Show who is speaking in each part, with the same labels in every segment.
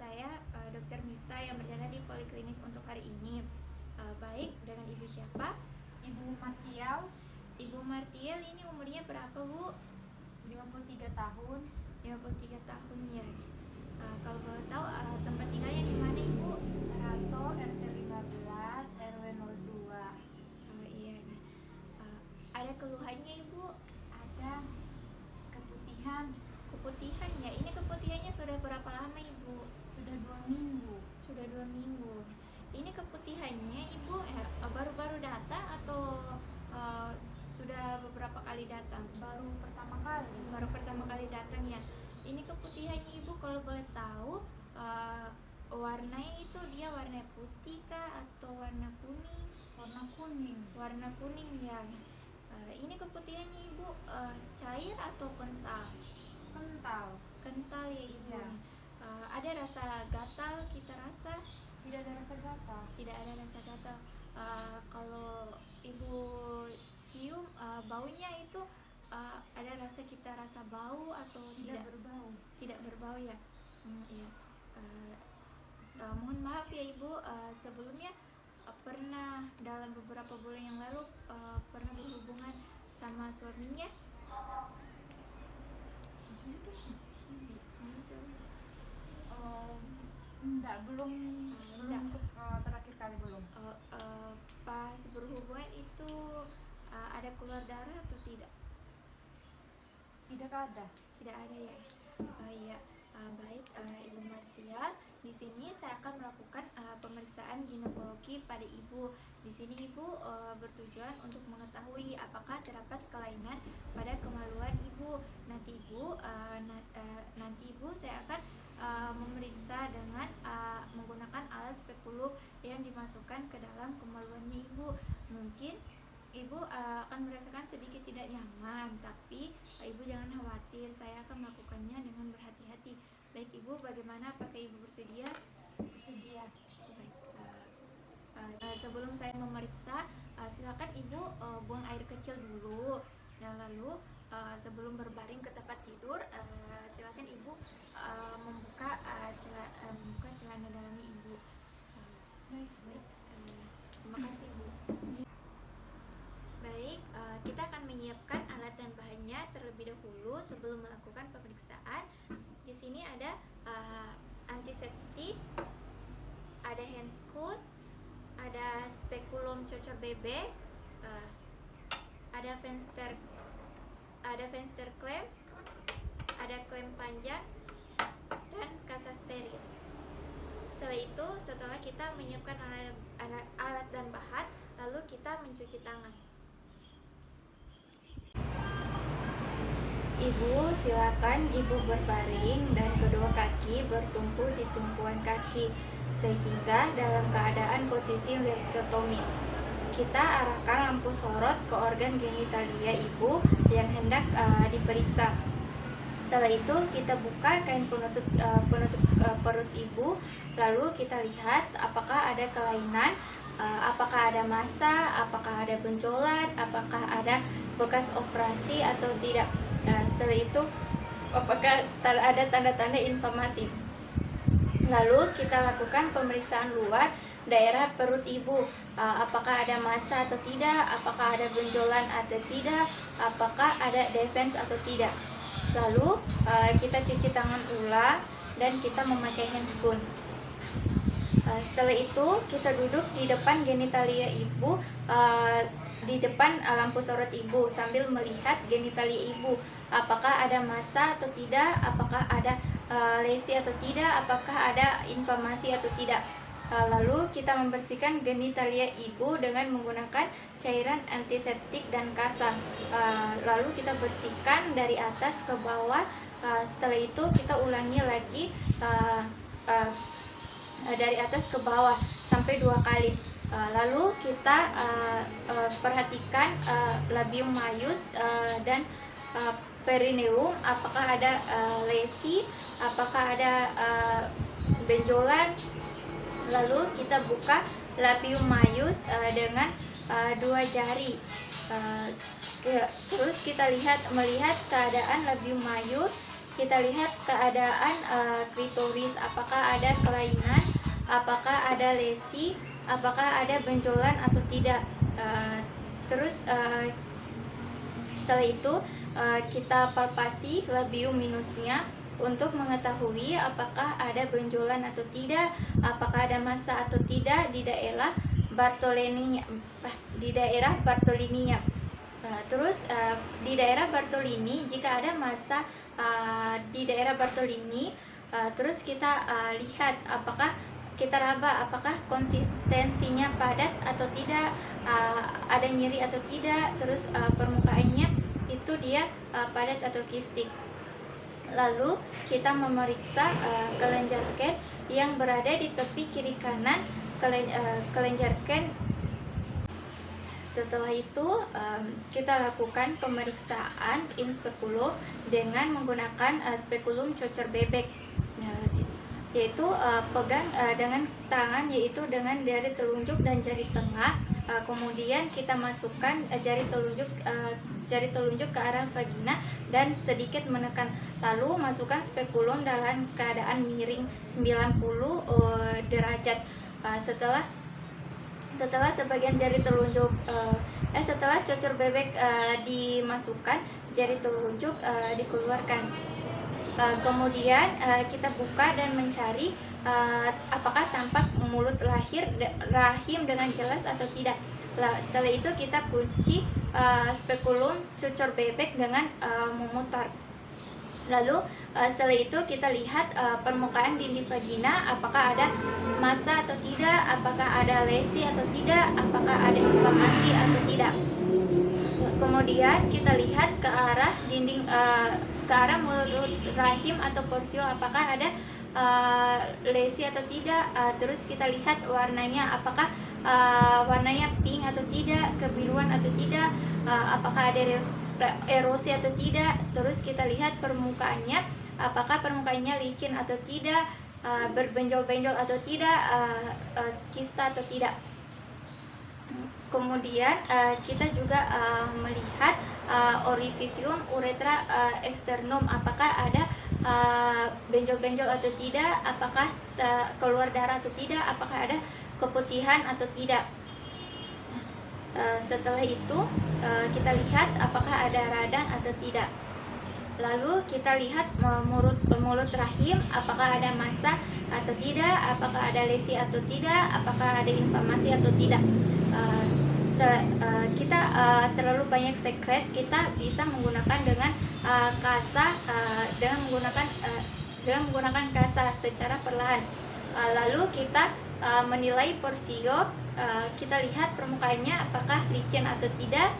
Speaker 1: saya Dr. Mifta yang berjaga di Poliklinik untuk hari ini. Baik, dengan Ibu siapa?
Speaker 2: Ibu Martial.
Speaker 1: Ibu Martial ini umurnya berapa, Bu?
Speaker 2: 53 tahun.
Speaker 1: 53 tahun ya. Kalau boleh tahu tempat tinggalnya di mana, Ibu?
Speaker 2: Rato, RT 15, RW 02.
Speaker 1: Oh iya. Ada keluhannya, Ibu?
Speaker 2: Ada keputihan.
Speaker 1: Keputihan ya. Ini keputihannya sudah berapa lama, Ibu?
Speaker 2: Sudah 2 minggu.
Speaker 1: Sudah 2 minggu. Ini keputihannya, Ibu, baru-baru datang atau sudah beberapa kali datang?
Speaker 2: Baru pertama kali.
Speaker 1: Baru pertama kali datang ya. Ini keputihannya, Ibu, kalau boleh tahu warnanya itu dia warna putih kah atau warna kuning?
Speaker 2: Warna kuning.
Speaker 1: Warna kuning ya. Ini keputihannya, Ibu, cair atau kental?
Speaker 2: Kental.
Speaker 1: Kental ya, Ibu.
Speaker 2: Ya.
Speaker 1: Ada rasa gatal kita rasa?
Speaker 2: Tidak ada rasa gatal.
Speaker 1: Tidak ada rasa gatal. Kalau Ibu cium baunya itu ada rasa kita rasa bau atau tidak?
Speaker 2: Berbau.
Speaker 1: Tidak berbau ya. Iya. Mohon maaf ya, Ibu, sebelumnya pernah dalam beberapa bulan yang lalu pernah berhubungan sama suaminya?
Speaker 2: Enggak, belum terakhir kali belum.
Speaker 1: Pas berhubungan itu ada keluar darah atau tidak?
Speaker 2: Tidak ada.
Speaker 1: Tidak ada ya. Iya. Baik, Ibu Martial. Di sini saya akan melakukan pemeriksaan ginekologi pada Ibu. Di sini Ibu bertujuan untuk mengetahui apakah terdapat kelainan pada kemaluan Ibu. Nanti Ibu saya akan memeriksa dengan menggunakan alat spekulum yang dimasukkan ke dalam kemaluannya Ibu. Mungkin Ibu akan merasakan sedikit tidak nyaman, tapi Ibu jangan khawatir, saya akan melakukannya dengan berhati-hati. Baik, Ibu, bagaimana? Apakah Ibu bersedia?
Speaker 2: Bersedia.
Speaker 1: Baik. Sebelum saya memeriksa, silakan Ibu buang air kecil dulu. Dan lalu sebelum berbaring ke tempat tidur, silakan Ibu membuka celana dalamnya Ibu. Baik. Terima kasih, Ibu. Baik, kita akan menyiapkan alat dan bahannya terlebih dahulu sebelum melakukan pemeriksaan. Di sini ada antiseptik, ada handscoon, ada spekulum cocok bebek, ada venster klem, ada klem panjang, dan kasa steril. Setelah kita menyiapkan alat dan bahan, lalu kita mencuci tangan. Ibu, silakan Ibu berbaring dan kedua kaki bertumpu di tumpuan kaki sehingga dalam keadaan posisi leukotomi. Kita arahkan lampu sorot ke organ genitalia Ibu yang hendak diperiksa. Setelah itu kita buka kain penutup perut Ibu, lalu kita lihat apakah ada kelainan, apakah ada massa, apakah ada benjolan, apakah ada bekas operasi atau tidak. Setelah itu apakah ada tanda-tanda inflamasi. Lalu kita lakukan pemeriksaan luar daerah perut Ibu, apakah ada massa atau tidak, apakah ada benjolan atau tidak, apakah ada defense atau tidak. Lalu kita cuci tangan ulang dan kita memakai handscoon. Setelah itu kita duduk di depan genitalia Ibu, di depan lampu sorot Ibu sambil melihat genitalia Ibu, apakah ada massa atau tidak, apakah ada lesi atau tidak, apakah ada inflamasi atau tidak. Lalu kita membersihkan genitalia Ibu dengan menggunakan cairan antiseptik dan kasa. Lalu kita bersihkan dari atas ke bawah. Setelah itu kita ulangi lagi dari atas ke bawah sampai 2 kali. Lalu kita perhatikan labium maius dan perineum, apakah ada lesi, apakah ada benjolan. Lalu kita buka labium maius dengan 2 jari. Terus kita melihat keadaan labium maius kita lihat keadaan klitoris, apakah ada kelainan, apakah ada lesi, apakah ada benjolan atau tidak. Terus setelah itu kita palpasi labium minusnya untuk mengetahui apakah ada benjolan atau tidak, apakah ada massa atau tidak di daerah Bartolini, terus di daerah Bartolini, jika ada massa di daerah Bartolini, terus kita lihat apakah kita raba apakah konsistensinya padat atau tidak, ada nyeri atau tidak, terus permukaannya itu dia padat atau kistik. Lalu kita memeriksa kelenjar Ken yang berada di tepi kiri kanan kelenjar Ken. Setelah itu kita lakukan pemeriksaan in speculum dengan menggunakan spekulum cocor bebek, yaitu pegang dengan tangan, yaitu dengan jari telunjuk dan jari tengah. Kemudian kita masukkan jari telunjuk ke arah vagina dan sedikit menekan, lalu masukkan spekulum dalam keadaan miring 90 derajat. Setelah sebagian jari telunjuk setelah cocor bebek dimasukkan, jari telunjuk dikeluarkan. Kemudian kita buka dan mencari apakah tampak mulut rahim dengan jelas atau tidak. Setelah itu kita kunci spekulum cocor bebek dengan memutar. Lalu setelah itu kita lihat permukaan dinding vagina, apakah ada massa atau tidak, apakah ada lesi atau tidak, apakah ada inflamasi atau tidak. Kemudian kita lihat ke arah dinding ke arah mulut rahim atau porsio, apakah ada lesi atau tidak. Terus kita lihat warnanya, apakah warnanya pink atau tidak, kebiruan atau tidak, apakah ada erosi atau tidak. Terus kita lihat permukaannya, apakah permukaannya licin atau tidak, berbenjol-benjol atau tidak, kista atau tidak. Kemudian kita juga melihat orificium uretra externum, apakah ada benjol-benjol atau tidak, apakah keluar darah atau tidak, apakah ada keputihan atau tidak. Setelah itu kita lihat apakah ada radang atau tidak. Lalu kita lihat mulut rahim, apakah ada massa atau tidak, apakah ada lesi atau tidak, apakah ada inflamasi atau tidak. Kita terlalu banyak sekret, kita bisa menggunakan dengan kasa, dengan menggunakan kasa secara perlahan. Lalu kita menilai porsio, kita lihat permukaannya apakah licin atau tidak.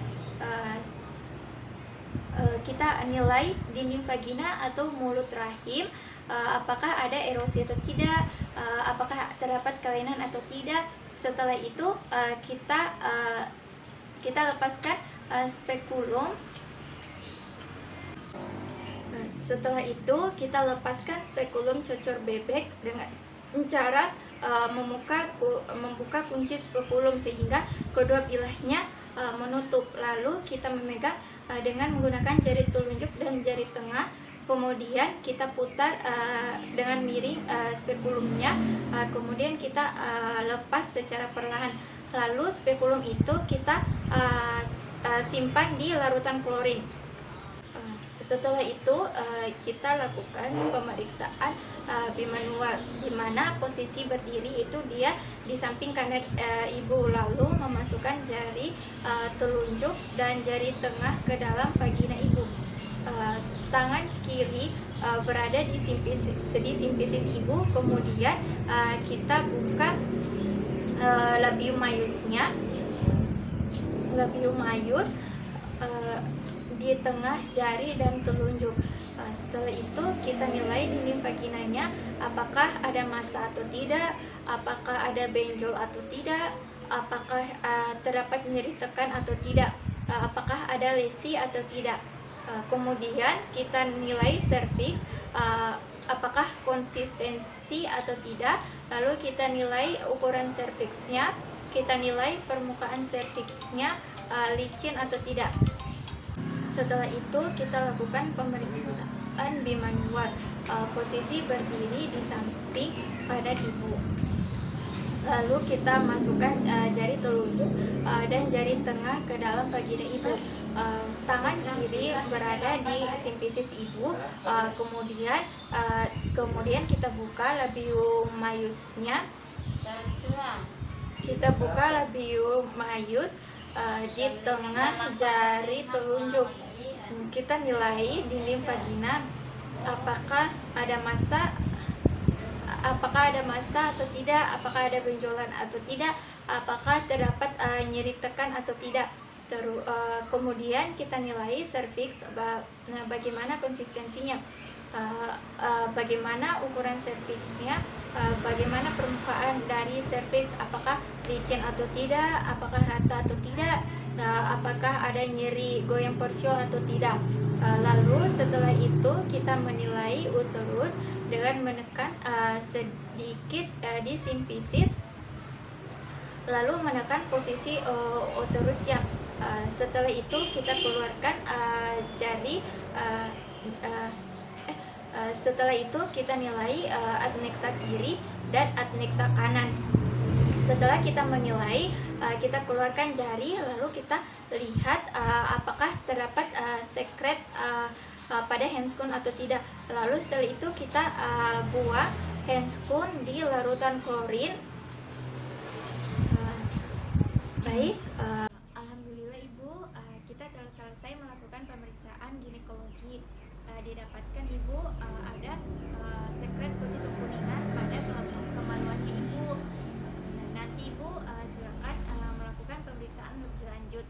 Speaker 1: Kita nilai dinding vagina atau mulut rahim, apakah ada erosi atau tidak, apakah terdapat kelainan atau tidak. Setelah itu kita lepaskan spekulum. Setelah itu kita lepaskan spekulum cocor bebek dengan cara membuka kunci spekulum sehingga kedua bilahnya menutup. Lalu kita memegang dengan menggunakan jari telunjuk dan jari tengah. Kemudian kita putar dengan miring spekulumnya. Kemudian kita lepas secara perlahan. Lalu spekulum itu kita simpan di larutan klorin. Setelah itu kita lakukan pemeriksaan bimanual, di mana posisi berdiri itu dia di samping kanan ibu, lalu memasukkan jari telunjuk dan jari tengah ke dalam vagina ibu. Tangan kiri berada di simfisis ibu. Kemudian kita buka labium maius di tengah jari dan telunjuk. Setelah itu kita nilai dinding vaginanya, apakah ada massa atau tidak, apakah ada benjol atau tidak, apakah terdapat nyeri tekan atau tidak, apakah ada lesi atau tidak. Kemudian kita nilai serviks, apakah konsistensi atau tidak. Lalu kita nilai ukuran serviksnya, kita nilai permukaan serviksnya licin atau tidak. Setelah itu kita lakukan pemeriksaan. pemeriksaan bimanual. Posisi berdiri di samping badan ibu. Lalu kita masukkan jari telunjuk dan jari tengah ke dalam vagina ibu. Tangan kiri berada di simfisis ibu. Kemudian kita buka labium maiusnya. Kita buka labium maius di tengah jari telunjuk. Kita nilai dinding vagina apakah ada massa atau tidak, apakah ada benjolan atau tidak, apakah terdapat nyeri tekan atau tidak. Kemudian kita nilai serviks, bagaimana konsistensinya, bagaimana ukuran serviksnya, bagaimana permukaan dari serviks, apakah licin atau tidak, apakah rata atau tidak, apakah ada nyeri goyang porsio atau tidak. Lalu setelah itu kita menilai uterus dengan menekan sedikit di simfisis, lalu menekan posisi uterusnya. Setelah itu kita keluarkan setelah itu kita nilai adnexa kiri dan adnexa kanan. Setelah kita menilai, kita keluarkan jari, lalu kita lihat apakah terdapat sekret pada handscoon atau tidak. Lalu setelah itu kita buang handscoon di larutan klorin. Alhamdulillah Ibu, kita telah selesai melakukan pemeriksaan ginekologi. Didapatkan Ibu ada sekret putih kekuningan pada kemaluannya Ibu. Nanti Ibu silakan melakukan pemeriksaan lebih lanjut.